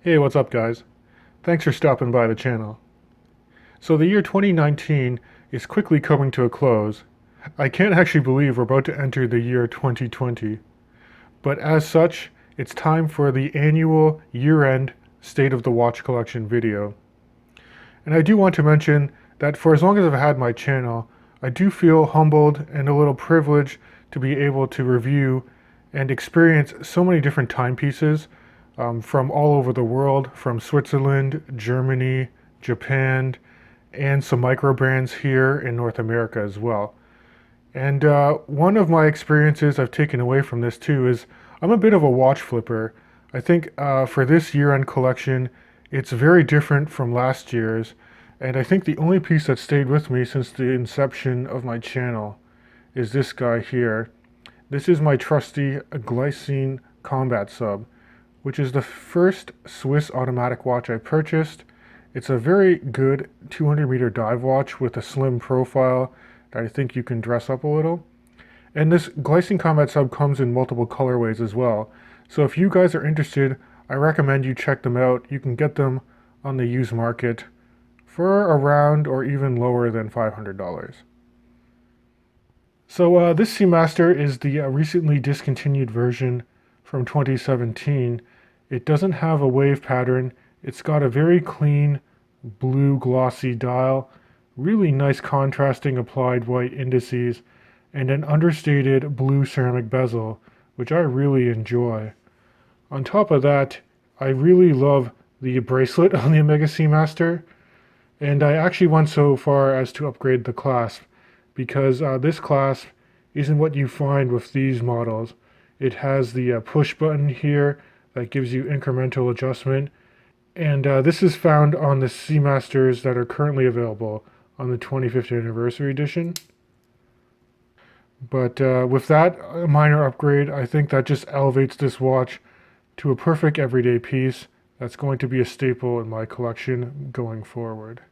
Hey, what's up, guys? Thanks for stopping by the channel. So, the year 2019 is quickly coming to a close. I can't actually believe we're about to enter the year 2020. But as such, it's time for the annual year end State of the Watch Collection video. And I do want to mention that for as long as I've had my channel, I do feel humbled and a little privileged to be able to review and experience so many different timepieces from all over the world, from Switzerland, Germany, Japan, and some micro brands here in North America as well. And one of my experiences I've taken away from this too is I'm a bit of a watch flipper. I think for this year end collection, it's very different from last year's. And I think the only piece that stayed with me since the inception of my channel is this guy here. This is my trusty Glycine Combat Sub, which is the first Swiss automatic watch I purchased. It's a very good 200-meter dive watch with a slim profile that I think you can dress up a little. And this Glycine Combat Sub comes in multiple colorways as well. So if you guys are interested, I recommend you check them out. You can get them on the used market for around or even lower than $500. So this Seamaster is the recently discontinued version from 2017. It doesn't have a wave pattern. It's got a very clean blue glossy dial, really nice contrasting applied white indices, and an understated blue ceramic bezel, which I really enjoy. On top of that, I really love the bracelet on the Omega Seamaster, and I actually went so far as to upgrade the clasp, because this clasp isn't what you find with these models. It has the push button here that gives you incremental adjustment, and this is found on the Seamasters that are currently available on the 25th anniversary edition. But with that minor upgrade, I think that just elevates this watch to a perfect everyday piece that's going to be a staple in my collection going forward.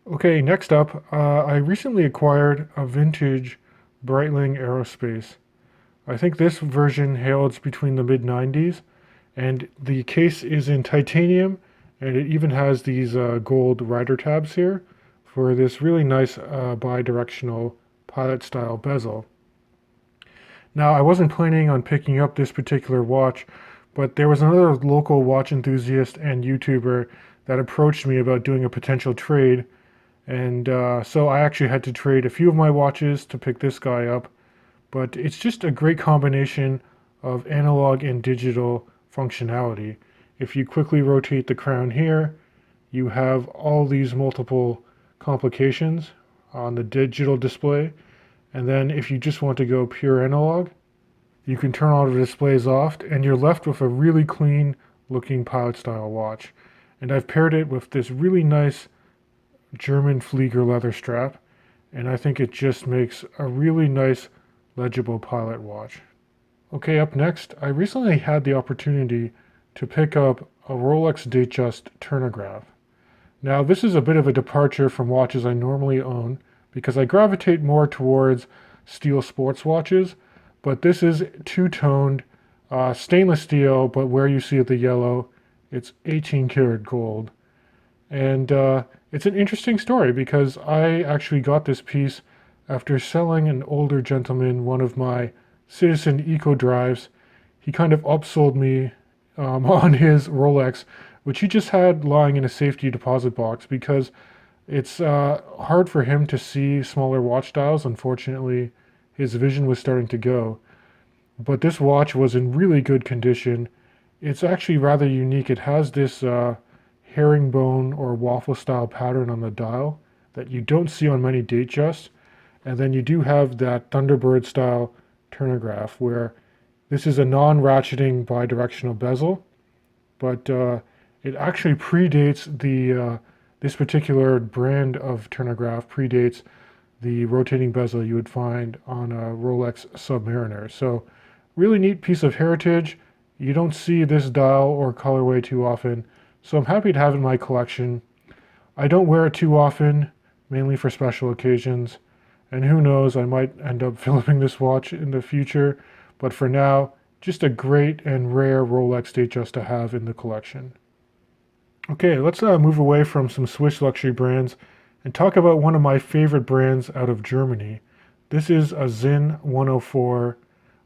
Okay, next up, I recently acquired a vintage Breitling Aerospace. I think this version hails between the mid-90s, and the case is in titanium, and it even has these gold rider tabs here for this really nice bi-directional pilot-style bezel. Now, I wasn't planning on picking up this particular watch, but there was another local watch enthusiast and YouTuber that approached me about doing a potential trade, and so I actually had to trade a few of my watches to pick this guy up. But it's just a great combination of analog and digital functionality. If you quickly rotate the crown here, you have all these multiple complications on the digital display. And then if you just want to go pure analog, you can turn all the displays off and you're left with a really clean looking pilot style watch. And I've paired it with this really nice German Flieger leather strap, and I think it just makes a really nice legible pilot watch. Okay, up next, I recently had the opportunity to pick up a Rolex Datejust turnograph. Now, this is a bit of a departure from watches I normally own because I gravitate more towards steel sports watches, but this is two-toned stainless steel, but where you see the yellow, it's 18 karat gold. And it's an interesting story because I actually got this piece after selling an older gentleman one of my Citizen Eco Drives. He kind of upsold me on his Rolex, which he just had lying in a safety deposit box because it's hard for him to see smaller watch dials. Unfortunately, his vision was starting to go. But this watch was in really good condition. It's actually rather unique. It has this herringbone or waffle style pattern on the dial that you don't see on many Datejusts. And then you do have that Thunderbird style turnograph where this is a non-ratcheting bidirectional bezel, but it actually predates the this particular brand of turnograph predates the rotating bezel you would find on a Rolex Submariner. So really neat piece of heritage. You don't see this dial or colorway too often, so I'm happy to have it in my collection. I don't wear it too often, mainly for special occasions, and who knows, I might end up flipping this watch in the future, but for now, Just a great and rare Rolex Datejust to have in the collection. Okay, let's move away from some Swiss luxury brands and talk about one of my favorite brands out of Germany. This is a Sinn 104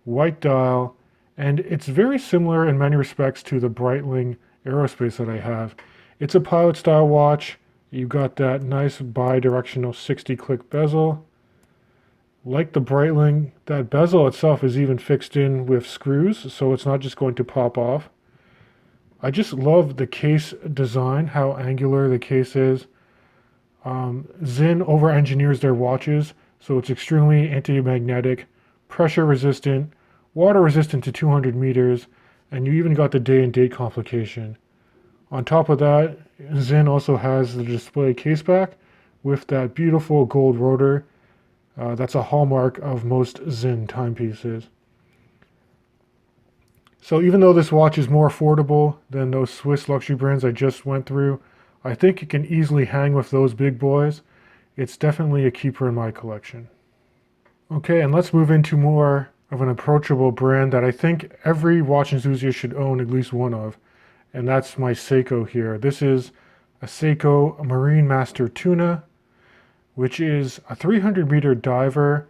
white dial, and it's very similar in many respects to the Breitling Aerospace that I have. It's a pilot style watch. You got that nice bi-directional 60-click bezel. Like the Breitling, that bezel itself is even fixed in with screws, so it's not just going to pop off. I just love the case design, how angular the case is. Sinn over-engineers their watches, so it's extremely anti-magnetic, pressure-resistant, water-resistant to 200 meters, and you even got the day and date complication. On top of that, Sinn also has the display caseback with that beautiful gold rotor. That's a hallmark of most Sinn timepieces. So even though this watch is more affordable than those Swiss luxury brands I just went through, I think it can easily hang with those big boys. It's definitely a keeper in my collection. Okay, and let's move into more of an approachable brand that I think every watch enthusiast should own at least one of, and that's my Seiko here. This is a Seiko Marine Master Tuna, which is a 300-meter diver.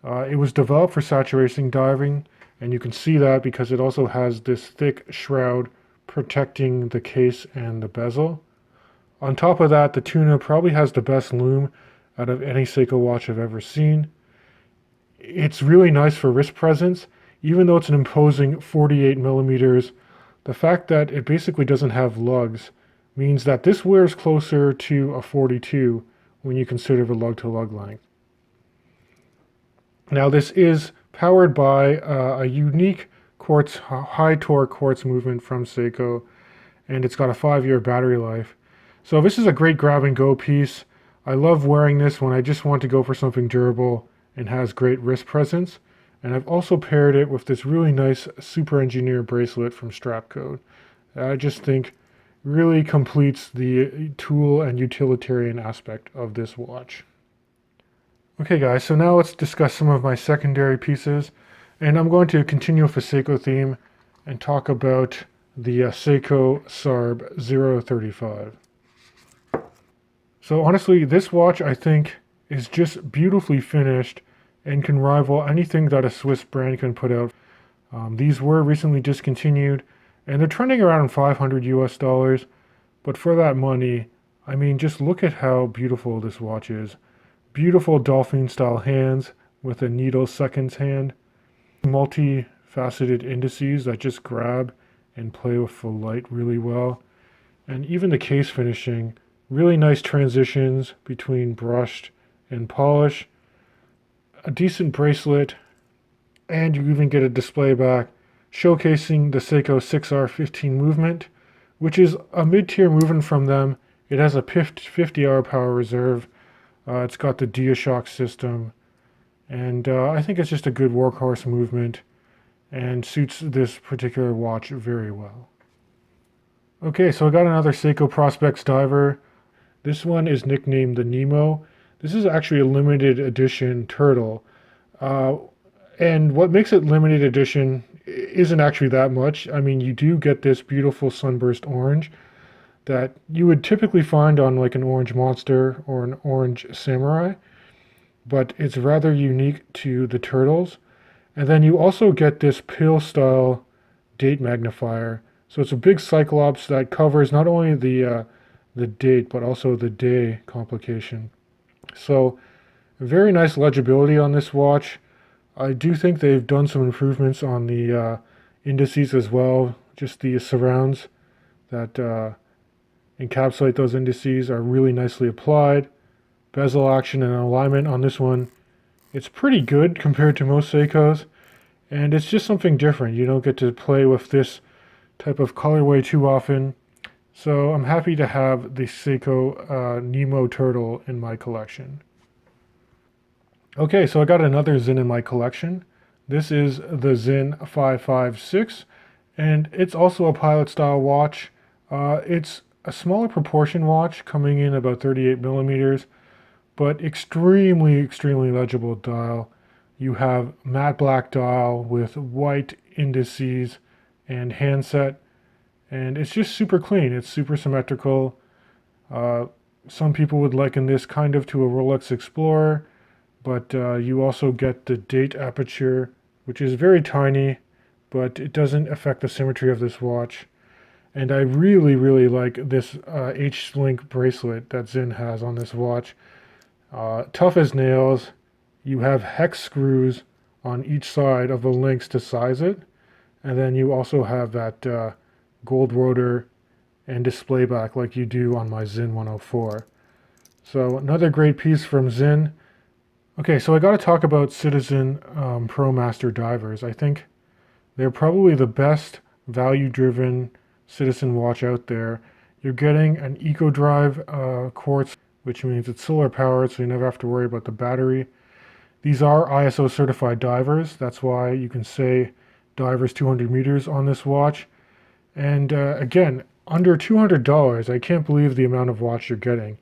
It was developed for saturation diving, and you can see that because it also has this thick shroud protecting the case and the bezel. On top of that, the Tuna probably has the best lume out of any Seiko watch I've ever seen. It's really nice for wrist presence, even though it's an imposing 48 millimeters. The fact that it basically doesn't have lugs means that this wears closer to a 42 when you consider the lug-to-lug length. Now this is powered by a unique quartz, high torque quartz movement from Seiko, and it's got a 5-year battery life. So this is a great grab and go piece. I love wearing this when I just want to go for something durable and has great wrist presence. And I've also paired it with this really nice super engineer bracelet from Strapcode. I just think really completes the tool and utilitarian aspect of this watch. Okay guys, so now let's discuss some of my secondary pieces, and I'm going to continue with the Seiko theme and talk about the Seiko Sarb 035. So honestly, this watch I think is just beautifully finished and can rival anything that a Swiss brand can put out. These were recently discontinued, and they're trending around 500 US dollars, but for that money, I mean, just look at how beautiful this watch is. Beautiful dolphin style hands with a needle seconds hand, multi-faceted indices that just grab and play with the light really well, and even the case finishing, really nice transitions between brushed and polish, a decent bracelet, and you even get a display back showcasing the Seiko 6R15 movement, which is a mid-tier movement from them. It has a 50-hour power reserve. It's got the DiaShock system, and I think it's just a good workhorse movement and suits this particular watch very well. Okay, so I got another Seiko Prospex diver. This one is nicknamed the Nemo. This is actually a limited edition turtle. And what makes it limited edition isn't actually that much. I mean, you do get this beautiful sunburst orange that you would typically find on like an orange monster or an orange samurai, but it's rather unique to the turtles. And then you also get this pill style date magnifier. So it's a big cyclops that covers not only the date, but also the day complication. So very nice legibility on this watch. I do think they've done some improvements on the indices as well. Just the surrounds that encapsulate those indices are really nicely applied. Bezel action and alignment on this one, it's pretty good compared to most Seikos, and it's just something different. You don't get to play with this type of colorway too often. So I'm happy to have the Seiko Nemo turtle in my collection. Okay, so I got another Sinn in my collection. This is the Sinn 556, and it's also a pilot style watch. It's a smaller proportion watch, coming in about 38 millimeters, but extremely legible dial. You have matte black dial with white indices and handset, and it's just super clean. It's super symmetrical. Some people would liken this kind of to a Rolex Explorer, but you also get the date aperture, which is very tiny, but it doesn't affect the symmetry of this watch. And I really, really like this H-Link bracelet that Zin has on this watch. Tough as nails. You have hex screws on each side of the links to size it. And then you also have that gold rotor and display back like you do on my Zin 104. So another great piece from Zin. Okay, so I got to talk about Citizen ProMaster divers. I think they're probably the best value-driven Citizen watch out there. You're getting an EcoDrive quartz, which means it's solar powered, so you never have to worry about the battery. These are ISO certified divers. That's why you can say divers 200 meters on this watch. And again, under $200, I can't believe the amount of watch you're getting.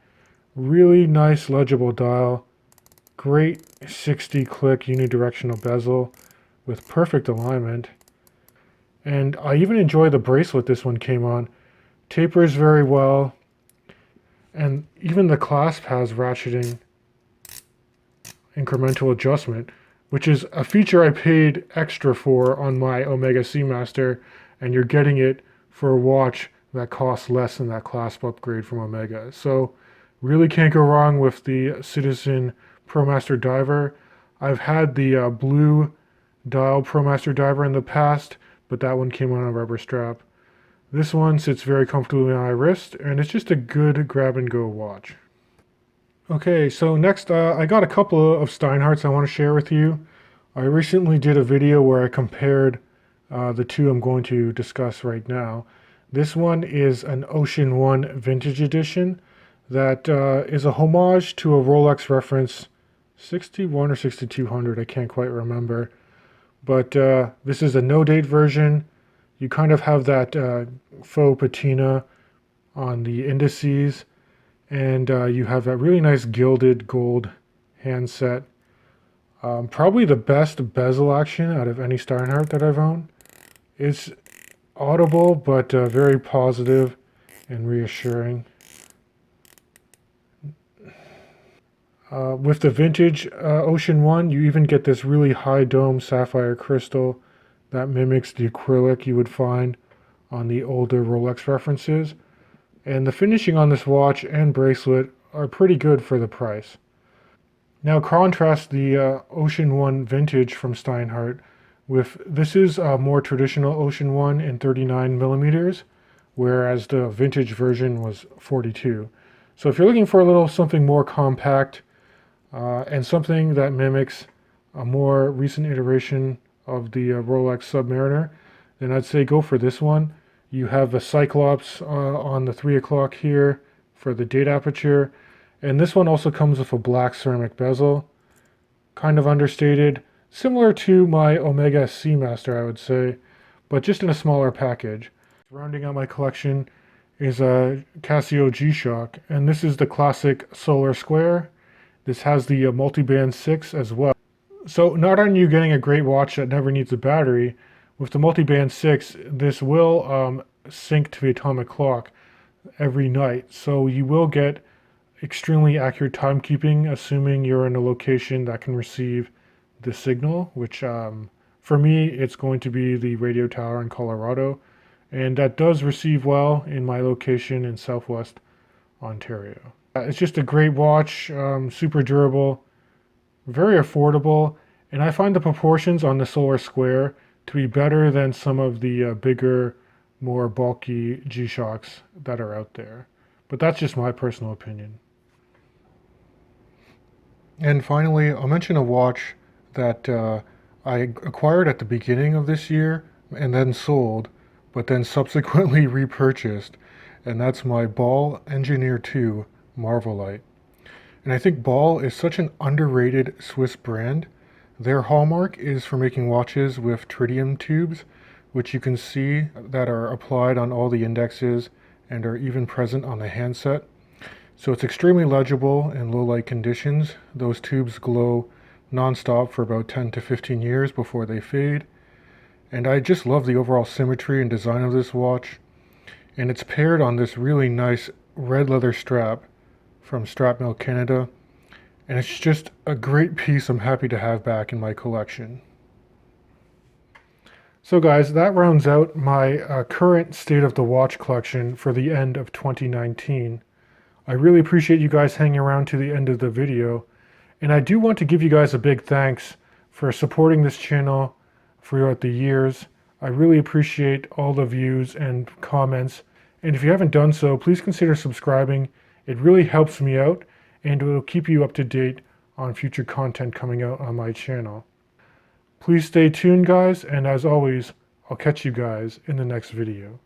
Really nice legible dial, great 60 click unidirectional bezel with perfect alignment. And I even enjoy the bracelet this one came on. Tapers very well, and even the clasp has ratcheting incremental adjustment, which is a feature I paid extra for on my Omega Seamaster, and you're getting it for a watch that costs less than that clasp upgrade from Omega. So really can't go wrong with the Citizen ProMaster diver. I've had the blue dial ProMaster diver in the past, but that one came on a rubber strap. This one sits very comfortably on my wrist, and it's just a good grab and go watch. Okay, so next I got a couple of Steinharts I want to share with you. I recently did a video where I compared the two I'm going to discuss right now. This one is an Ocean One Vintage Edition that is a homage to a Rolex reference 61 or 6200, I can't quite remember. But this is a no-date version. You kind of have that faux patina on the indices, and you have that really nice gilded gold handset. Probably the best bezel action out of any Steinhart that I've owned. It's audible, but very positive and reassuring. With the vintage Ocean One, you even get this really high dome sapphire crystal that mimics the acrylic you would find on the older Rolex references. And the finishing on this watch and bracelet are pretty good for the price. Now contrast the Ocean One Vintage from Steinhart with, this is a more traditional Ocean One in 39 millimeters, whereas the vintage version was 42. So if you're looking for a little something more compact, and something that mimics a more recent iteration of the Rolex Submariner, then I'd say go for this one. You have a Cyclops on the 3 o'clock here for the date aperture, and this one also comes with a black ceramic bezel, kind of understated, similar to my Omega Seamaster, I would say, but just in a smaller package. Rounding out my collection is a Casio G-Shock, and this is the classic solar square. This has the multi-band 6 as well. So not only are you getting a great watch that never needs a battery, with the multi-band 6, this will sync to the atomic clock every night. So you will get extremely accurate timekeeping, assuming you're in a location that can receive the signal, which for me, it's going to be the radio tower in Colorado. And that does receive well in my location in Southwest Ontario. It's just a great watch, super durable, very affordable, and I find the proportions on the Solar Square to be better than some of the bigger, more bulky G-Shocks that are out there. But that's just my personal opinion. And finally, I'll mention a watch that I acquired at the beginning of this year and then sold, but then subsequently repurchased, and that's my Ball Engineer 2 Marvelite. And I think Ball is such an underrated Swiss brand. Their hallmark is for making watches with tritium tubes, which you can see that are applied on all the indexes and are even present on the handset. So it's extremely legible in low light conditions. Those tubes glow non-stop for about 10 to 15 years before they fade. And I just love the overall symmetry and design of this watch. And it's paired on this really nice red leather strap from Strapmill Canada. And it's just a great piece I'm happy to have back in my collection. So guys, that rounds out my current state of the watch collection for the end of 2019. I really appreciate you guys hanging around to the end of the video. And I do want to give you guys a big thanks for supporting this channel throughout the years. I really appreciate all the views and comments. And if you haven't done so, please consider subscribing. It really helps me out and it will keep you up to date on future content coming out on my channel. Please stay tuned, guys, and as always, I'll catch you guys in the next video.